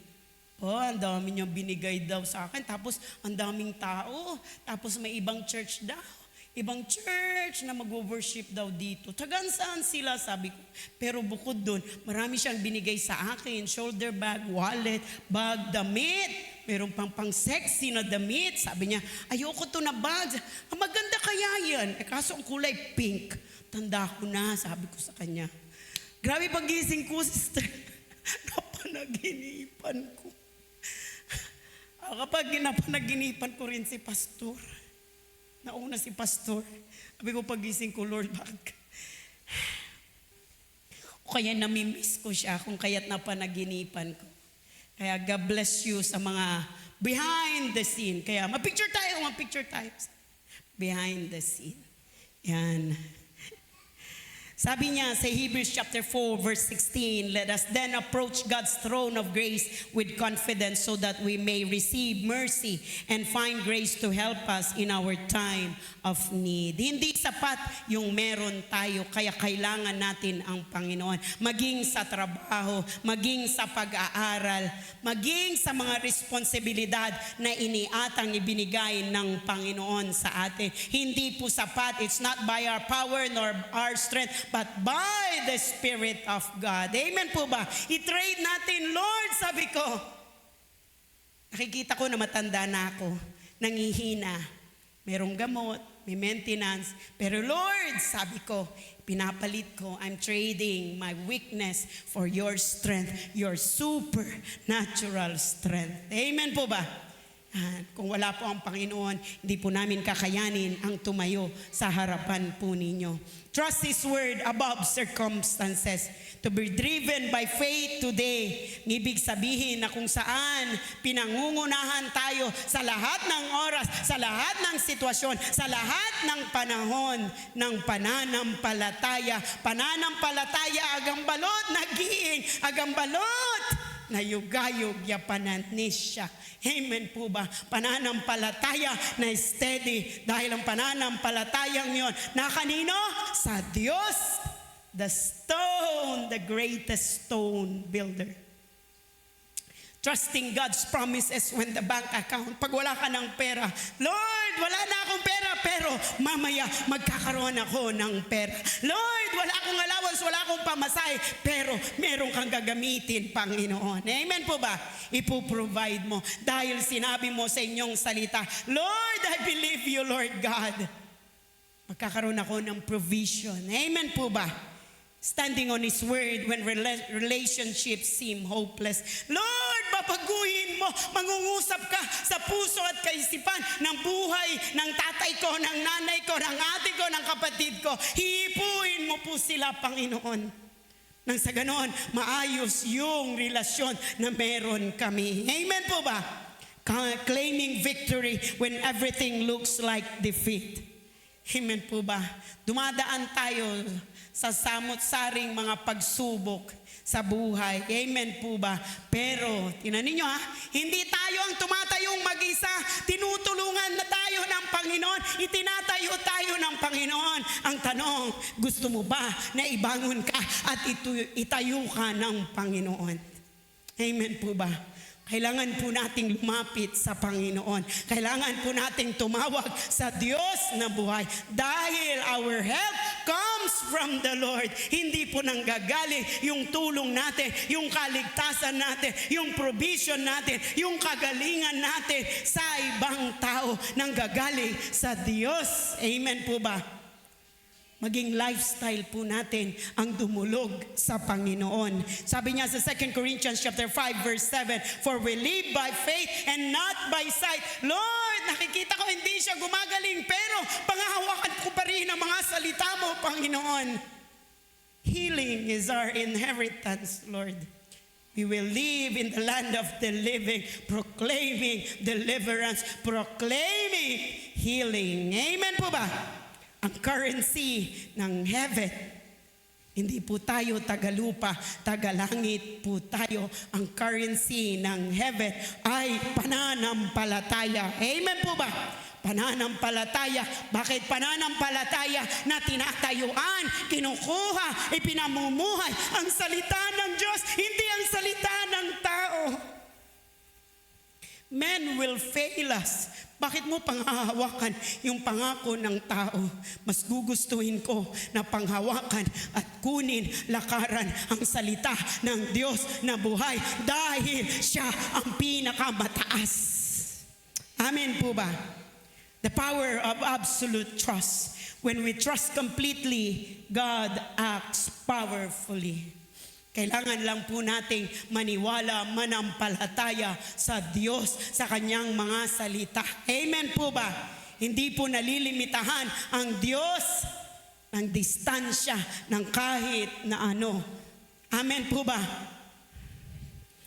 Ang dami niya binigay daw sa akin. Tapos ang daming tao. Tapos may ibang church daw. Ibang church na mag-worship daw dito. Tagan saan sila, sabi ko. Pero bukod doon, marami siyang binigay sa akin. Shoulder bag, wallet, bag, damit. Meron pang sexy na damit. Sabi niya, ayoko to na bag. Maganda kaya yan. Kaso ang kulay pink. Tanda ko na, sabi ko sa kanya. Grabe pagising ko, sister. Napanaginipan ko. Kapag napanaginipan ko rin si pastor. Nauna si pastor. Sabi ko pagising ko, Lord, bakit? O kaya namimiss ko siya kung kaya't napanaginipan ko. Kaya God bless you sa mga behind the scene. Kaya mapicture tayo. Behind the scene. Yan. Sabi niya sa Hebrews chapter 4 verse 16, let us then approach God's throne of grace with confidence so that we may receive mercy and find grace to help us in our time of need. Hindi sapat yung meron tayo, kaya kailangan natin ang Panginoon. Maging sa trabaho, maging sa pag-aaral, maging sa mga responsibilidad na iniatang ibinigay ng Panginoon sa atin. Hindi po sapat. It's not by our power nor our strength, but by the Spirit of God. Amen po ba? I-trade natin, Lord, sabi ko. Nakikita ko na matanda na ako, nangihina. Merong gamot, may maintenance. Pero Lord, sabi ko, pinapalit ko, I'm trading my weakness for your strength, your supernatural strength. Amen po ba? Kung wala po ang Panginoon, hindi po namin kakayanin ang tumayo sa harapan po ninyo. Trust His word above circumstances. To be driven by faith today. Ibig sabihin na kung saan pinangungunahan tayo sa lahat ng oras, sa lahat ng sitwasyon, sa lahat ng panahon ng pananampalataya. Pananampalataya agambalot, nagiing agambalot na yugayog yapanan nisya. Amen po ba? Pananampalataya na steady dahil ang pananampalatayang yon na kanino? Sa Diyos, the stone, the greatest stone builder. Trusting God's promises when the bank account, pag wala ka ng pera, Lord, wala na akong pera, pero mamaya magkakaroon ako ng pera. Lord, wala akong allowance, wala akong pamasahe, pero meron kang gagamitin, Panginoon. Amen po ba? Ipoprovide mo. Dahil sinabi mo sa inyong salita, Lord, I believe you, Lord God. Magkakaroon ako ng provision. Amen po ba? Standing on His word when relationships seem hopeless. Lord, babaguhin mo, mangungusap ka sa puso at kaisipan ng buhay ng tatay ko, ng nanay ko, ng ate ko, ng kapatid ko. Hiipuin mo po sila, Panginoon. Nang sa ganon, maayos yung relasyon na meron kami. Amen po ba? Claiming victory when everything looks like defeat. Amen po ba? Dumadaan tayo sa samot-saring mga pagsubok sa buhay. Amen po ba? Pero, tinan ninyo hindi tayo ang tumatayong mag-isa. Tinutulungan na tayo ng Panginoon. Itinatayo tayo ng Panginoon. Ang tanong, gusto mo ba na ibangon ka at itayo ka ng Panginoon? Amen po ba? Kailangan po nating lumapit sa Panginoon. Kailangan po nating tumawag sa Diyos na buhay. Dahil our help comes from the Lord. Hindi po nanggagaling yung tulong natin, yung kaligtasan natin, yung provision natin, yung kagalingan natin sa ibang tao. Nanggagaling sa Diyos. Amen po ba? Maging lifestyle po natin ang dumulog sa Panginoon. Sabi niya sa 2 Corinthians chapter 5 verse 7, "For we live by faith and not by sight." Lord, nakikita ko hindi siya gumagaling, pero pangahawakan ko pa rin ang mga salita mo, Panginoon. Healing is our inheritance, Lord. We will live in the land of the living, proclaiming deliverance, proclaiming healing. Amen po ba? Ang currency ng heaven. Hindi po tayo tagalupa, tagalangit po tayo. Ang currency ng heaven ay pananampalataya. Amen po ba? Pananampalataya. Bakit pananampalataya? Na tinatayuan, kinukuha, ipinamumuhay ang salita ng Diyos, hindi ang salita ng tao. Men will fail us. Bakit mo panghahawakan yung pangako ng tao? Mas gugustuhin ko na panghawakan at kunin, lakaran ang salita ng Diyos na buhay dahil siya ang pinakamataas. Amen po ba? The power of absolute trust. When we trust completely, God acts powerfully. Kailangan lang po nating maniwala, manampalataya sa Diyos, sa Kanyang mga salita. Amen po ba? Hindi po nalilimitahan ang Diyos ng distansya ng kahit na ano. Amen po ba?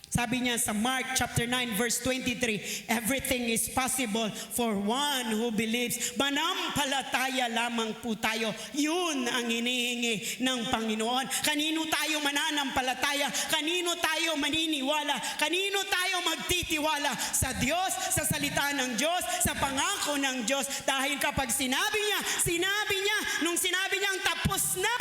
Sabi niya sa Mark chapter 9 verse 23, everything is possible for one who believes. Manampalataya lamang po tayo. Yun ang hinihingi ng Panginoon. Kanino tayo mananampalataya? Kanino tayo maniniwala? Kanino tayo magtitiwala? Sa Diyos, sa salita ng Diyos, sa pangako ng Diyos. Dahil kapag sinabi niya, nung sinabi niyang tapos na,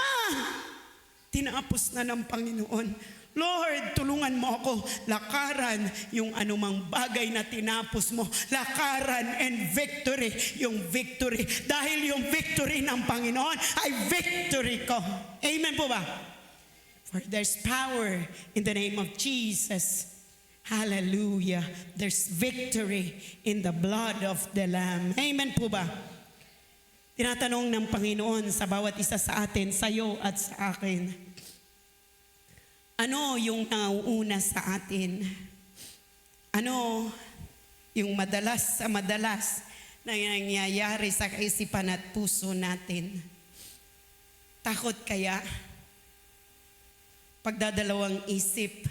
tinapos na ng Panginoon. Lord, tulungan mo ako lakaran yung anumang bagay na tinapos mo. Lakaran and victory, yung victory. Dahil yung victory ng Panginoon ay victory ko. Amen po ba? For there's power in the name of Jesus. Hallelujah. There's victory in the blood of the Lamb. Amen po ba? Tinatanong ng Panginoon sa bawat isa sa atin, sa iyo at sa akin, ano yung nauuna sa atin? Ano yung madalas na nangyayari sa kaisipan at puso natin? Takot kaya? Pagdadalawang isip?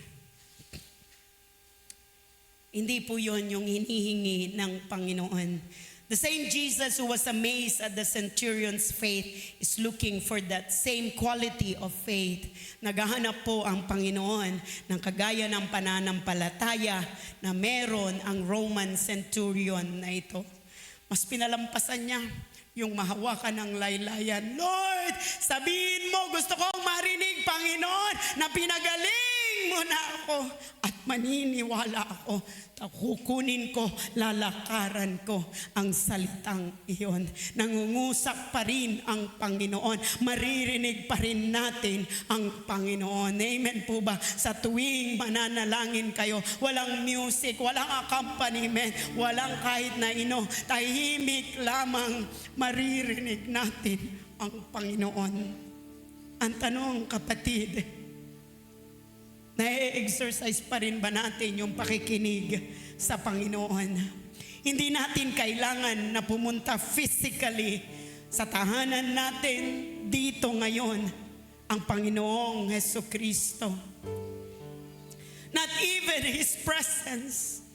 Hindi po yun yung hinihingi ng Panginoon. The same Jesus who was amazed at the centurion's faith is looking for that same quality of faith. Naghahanap po ang Panginoon ng kagaya ng pananampalataya na meron ang Roman centurion na ito. Mas pinalampasan niya yung mahawakan ng laylayan. Lord, sabihin mo, gusto kong marinig, Panginoon, na pinagaling mo na ako at maniniwala ako. Kukunin ko, lalakaran ko ang salitang iyon. Nangungusap pa rin ang Panginoon. Maririnig pa rin natin ang Panginoon. Amen po ba? Sa tuwing mananalangin kayo, walang music, walang accompaniment, walang kahit na ino. Tahimik lamang maririnig natin ang Panginoon. Ang tanong, kapatid, na-exercise pa rin ba natin yung pakikinig sa Panginoon? Hindi natin kailangan na pumunta physically sa tahanan natin dito ngayon ang Panginoong Jesucristo. Not even His presence.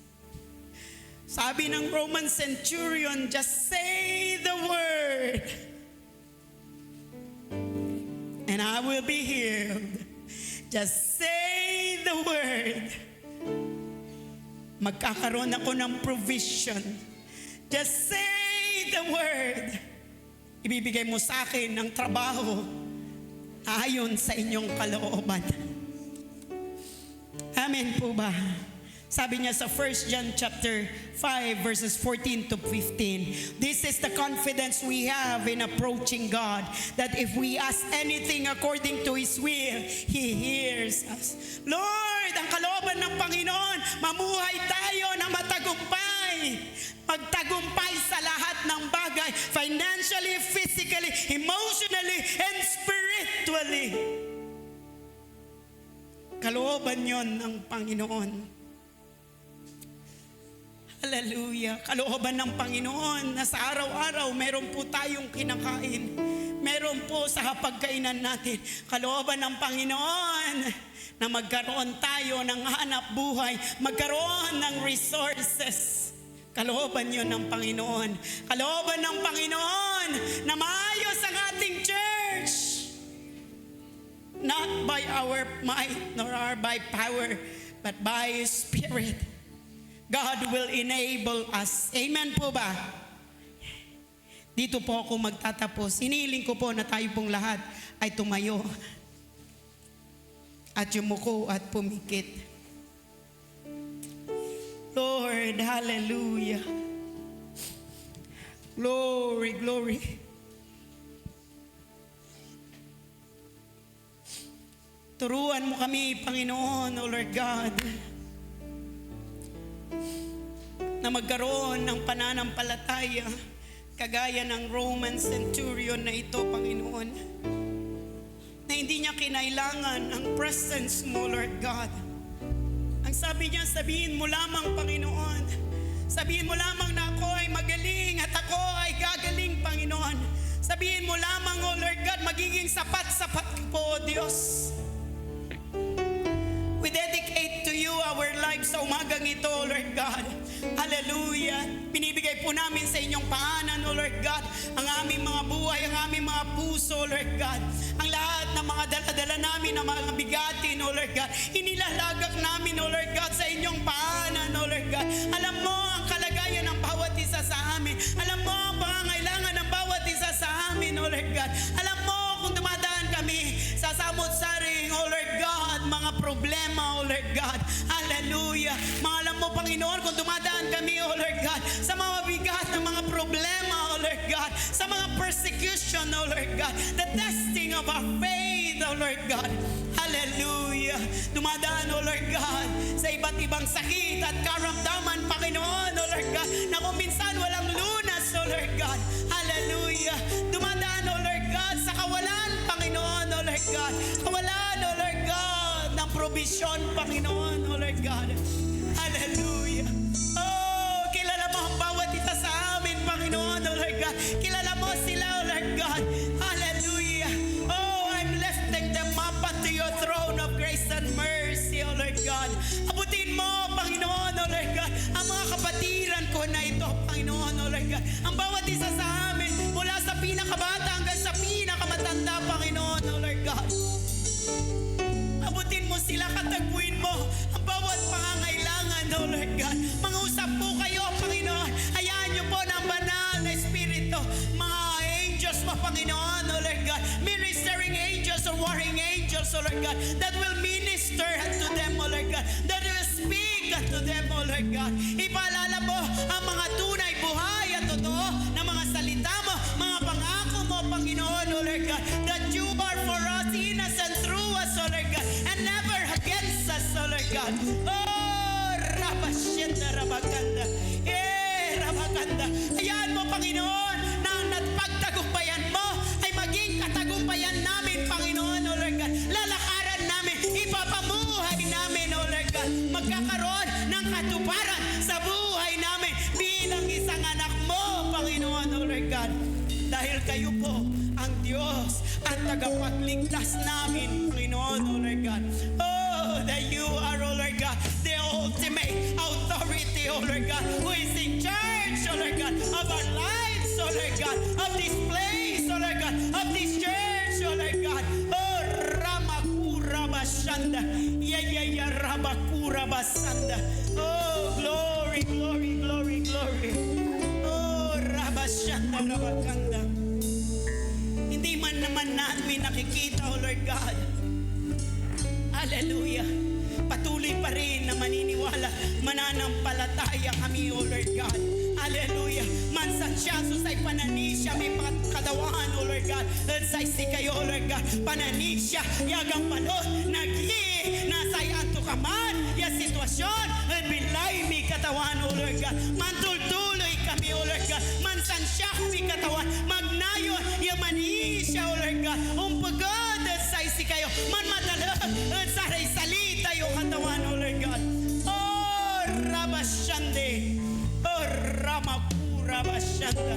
Sabi ng Roman centurion, just say the word and I will be healed. Just say the word. Magkakaroon ako ng provision. Just say the word. Ibibigay mo sa akin ng trabaho ayon sa inyong kalooban. Amen po ba? Sabi niya sa 1 John chapter 5 verses 14 to 15. This is the confidence we have in approaching God, that if we ask anything according to His will, He hears us. Lord, ang kalooban ng Panginoon, mamuhay tayo na matagumpay. Magtagumpay sa lahat ng bagay, financially, physically, emotionally, and spiritually. Kalooban yon ng Panginoon. Hallelujah. Kalooban ng Panginoon na sa araw-araw meron po tayong kinakain. Meron po sa hapagkainan natin. Kalooban ng Panginoon na magkaroon tayo ng hanap buhay, magkaroon ng resources. Kalooban yon ng Panginoon. Kalooban ng Panginoon na maayos ang ating church. Not by our might nor by power, but by His Spirit. God will enable us. Amen po ba? Dito po ako magtatapos. Hinihiling ko po na tayo pong lahat ay tumayo at yumuko at pumikit. Lord, hallelujah. Glory, glory. Turuan mo kami, Panginoon, O Lord God, na magkaroon ng pananampalataya kagaya ng Roman centurion na ito, Panginoon, na hindi niya kinailangan ang presence mo, Lord God. Ang sabi niya, sabihin mo lamang, Panginoon, sabihin mo lamang na ako ay magaling at ako ay gagaling, Panginoon. Sabihin mo lamang, O Lord God, magiging sapat-sapat po, O Diyos. We dedicate to you our lives sa umagang ito, O Lord God. Hallelujah. Binibigay po namin sa inyong paanan, O Lord God, ang aming mga buhay, ang aming mga puso, O Lord God. Ang lahat ng mga dala-dala namin, ang mga bigatin, O Lord God. Inilalagak namin, O Lord God, sa inyong paanan, O Lord God. Alam mo ang kalagayan ng bawat isa sa amin. Alam mo ang pangangailangan ng bawat isa sa amin, O Lord God. Alam mo kung dumadaan kami sa samot-saring, O Lord God, mga problema, O Lord God. Hallelujah. Alam mo, Panginoon, kung dumadaan kami, O Lord God, sa mga bigat ng mga problema, O Lord God, sa mga persecution, O Lord God, the testing of our faith, O Lord God. Hallelujah. Dumadaan, O Lord God, sa iba't ibang sakit at karamdaman, Panginoon, O Lord God, na kung minsan walang lunas, O Lord God. Hallelujah. Dumadaan, O Lord God, sa kawalan, Panginoon, O Lord God. Kawalan, O Lord God, ng provision, Panginoon, O Lord God. Hallelujah. Oh, kilala mo ang bawat isa sa amin, Panginoon, O Lord God. Kilala mo sila, O Lord God. Hallelujah. Oh, I'm lifting them up unto your throne of grace and mercy, O Lord God. Abutin mo, Panginoon, O Lord God, ang mga kapatiran ko na ito, Panginoon, O Lord God. Ang bawat isa sa amin, mula sa pinakabata hanggang sa pinakamatanda, Panginoon, O Lord God. Abutin mo sila, katagpuin mo ang bawat pangangailangan, O Lord God. Mang-usap po kayo, Panginoon. Hayaan niyo po ng banal na Espiritu, mga angels mo, Panginoon, O Lord God. Ministering angels or warring angels, O Lord God, that will minister unto them, O Lord God. That will speak unto them, O Lord God. Ipaalala mo ang mga tunay, buhay at totoo na mga salita mo, mga pangako mo, Panginoon, O Lord God, that you are for us, in us and through us, O Lord God, and never against us, O Lord God. Oh, Rabashenda, Rabaganda. Rabaganda. Hayaan mo, Panginoon, na ang pagtagumpayan mo ay maging katagumpayan namin, Panginoon, O Lord God. Lalakaran namin, ipapamuhay namin, O Lord God. Magkakaroon ng katuparan sa buhay namin bilang isang anak mo, Panginoon, O Lord God. Dahil kayo po ang Diyos at tagapagligtas namin, Panginoon, O Lord God. Oh, that you are, O Lord God, the ultimate authority, O Lord God, who is in charge, O Lord God, of our lives, O Lord God, of this place, O Lord God, of this church, O Lord God. Oh, Rabashanda. Yaya Rabakura Basanda. Oh, glory, glory, glory, glory. Oh, Rabashanda Rabakanda. Hindi man naman namin nakikita, oh Lord God. Hallelujah. Patuloy pa rin na maniniwala, mananampalataya kami, O Lord God. Hallelujah. Mansan siya, susay panani siya, may kadawahan, O Lord God. At say si kayo, O Lord God. Panani siya, yagang palot, nagi, nasay anto kaman, ya sitwasyon, at bilay may katawan, O Lord God. Mantultuloy kami, O Lord God. Mansan siya, may katawan, magnayon, yamani siya, O Lord God. Umpagod, at say si kayo, manmadala, at saray salita yung katawan, O Lord God. Oh, Rabashande. Oh, Ramakura Bashanda.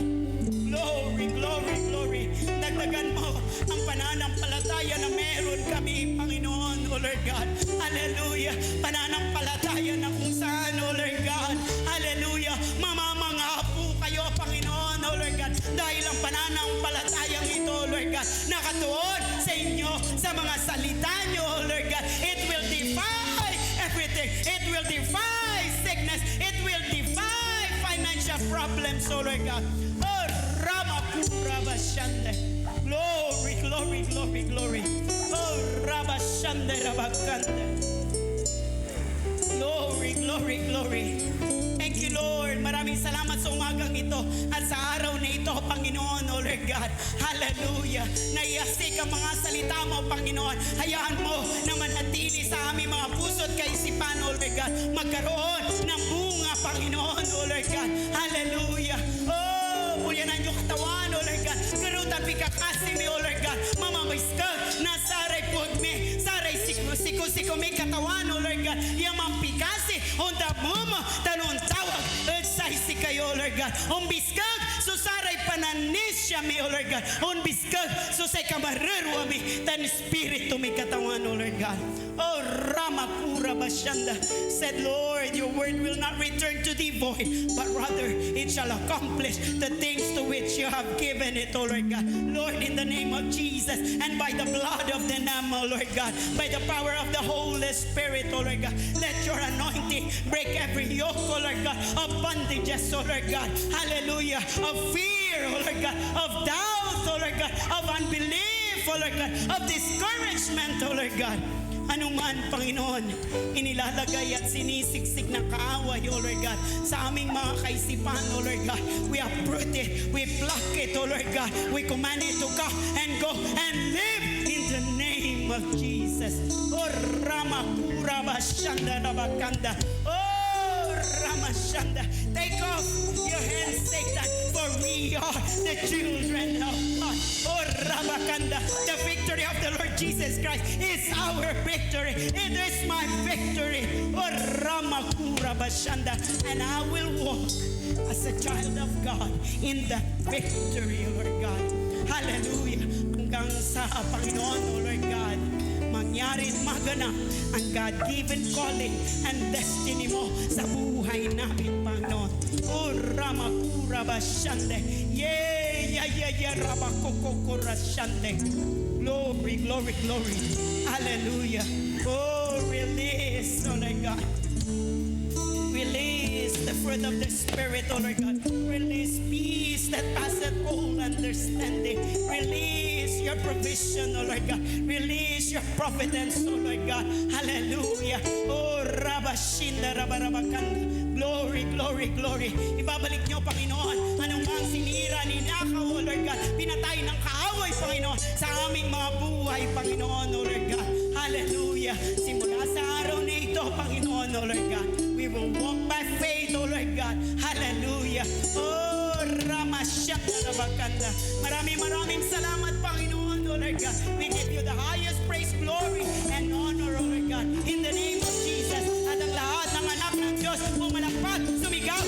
Glory, glory, glory. Dagdagan mo ang pananampalataya na meron kami, Panginoon, O Lord God. Hallelujah. Pananampalataya na kung saan, O Lord God. Hallelujah. Mamamanga po kayo, Panginoon, O Lord God. Dahil ang pananampalatayang ito, O Lord God, nakatuon sa inyo, sa mga salita nyo, O Lord God. It will defy everything. It will defy sickness. It will defy financial problems, O Lord God. Oh, Ramakura Bashande. Glory, glory, glory, glory. Oh, Rabashande Rabakande. Glory, glory, glory. Thank you, Lord. Maraming salamat sa umagang ito at sa araw na ito, Panginoon, O Lord God. Hallelujah. Naiyasik ang mga salita mo, Panginoon. Hayaan mo na manatili sa aming mga puso at kaisipan, O Lord God. Magkaroon ng bunga, Panginoon, O Lord God. Hallelujah. Oh, bulyanan yung katawan, O Lord God. Garutan pikakasi mi, O Lord God. Mamamiskag na saray pugmi, saray siku may katawan, O Lord God. Yamang pikasi, honda mumo, tanong tawag, at si kayo, O Lord God. Umbiskag, susaray pananis siya mi, O Lord God. Umbiskag, susay kamarerwa mi, tan espiritu mi katawan, O Lord God. Oh, Ramakura Bashanda said, Lord, your word will not return to thee void, but rather it shall accomplish the things to which you have given it, O Lord God. Lord, in the name of Jesus and by the blood of the Lamb, O Lord God, by the power of the Holy Spirit, O Lord God, let your anointing break every yoke, O Lord God, of bondages, O Lord God. Hallelujah. Of fear, O Lord God, of doubt, O Lord God, of unbelief, O Lord God, of discouragement, O Lord God. Anuman, Panginoon, inilalagay at sinisiksik ng kaaway, O Lord God, sa aming mga kaisipan, O Lord God. We uproot it, we pluck it, O Lord God. We command it to go and live in the name of Jesus. Oh, Ramakura Bashanda Rabakanda. Oh, Ramashanda. Take off your hands, Satan, for we are the children of God. Oh, Rabakanda. The victory of the Lord Jesus Christ is our victory. It is my victory. Oh, Ramakura Bashanda. And I will walk as a child of God in the victory, O Lord God. Hallelujah. Hanggang sa Panginoon, O Lord God, mangyari maganap ang God-given calling and destiny mo sa buhay namin, Panginoon. O Ramakura Bashande. Rabakokokura Shande. Glory, glory, glory. Hallelujah. Oh, release, O Lord God. Release the fruit of the Spirit, O Lord God. Release peace that passeth all understanding. Release your provision, O Lord God. Release your providence, O Lord God. Hallelujah. Oh, Rabashinda, Rabarabakanda. Glory, glory, glory. Ibabalik niyo, Panginoon, anumang sinira, ninakaw, O Lord God. Pinatay ng kaaway, Panginoon, sa aming mga buhay, Panginoon, O Lord God. Hallelujah. Simula sa araw na ito, Panginoon, O Lord God, we will walk by faith, O Lord God. Hallelujah. Oh, Ramashakta Rabakanda. Maraming salamat, Panginoon, O Lord God. We give you the highest praise, glory, and honor, O Lord God. In the name of Jesus. At ang lahat ng anak ng Diyos, pumalakpak, sumigaw,